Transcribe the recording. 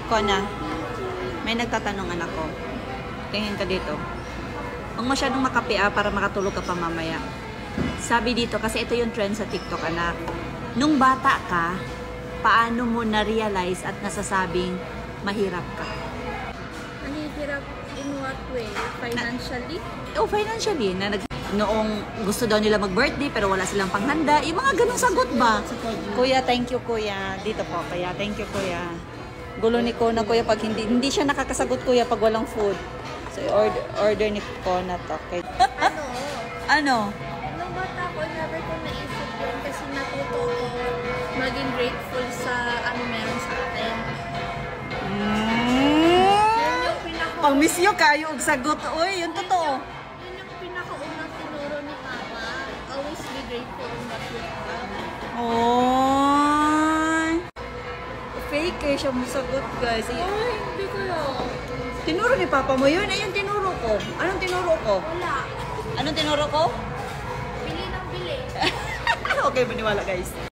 Kona, may nagtatanong anak ko. Tingin ka dito. Huwag masyadong makape para makatulog ka pa mamaya. Sabi dito, kasi ito yung trend sa TikTok, anak. Nung bata ka, paano mo na-realize at nasasabing mahirap ka? Mahirap in what way? Financially? Financially. Noong gusto daw nila mag-birthday pero wala silang panghanda. Yung mga ganong sagot ba? Kuya, thank you kuya. Dito po, kuya. Thank you kuya. Gulo ni Kona, kuya, pag hindi siya nakakasagot, kuya, pag walang food. So, order ni Kona to. Okay. Ano? Nung bata ko, never ko naisip yun kasi natuto ko maging grateful sa meron sa akin. Yun yung Pang-miss nyo kayo og sagot. Uy, yun totoo. Yun yung pinakaunang tinuro ni Mama. Always be grateful in what you have. Oh. Fake eh siya masagot, guys. Ay, hindi ko yun. Tinuro ni Papa mo yun? Ayun, tinuro ko. Anong tinuro ko? Wala. Anong tinuro ko? Bili ng bili. Okay, maniwala guys.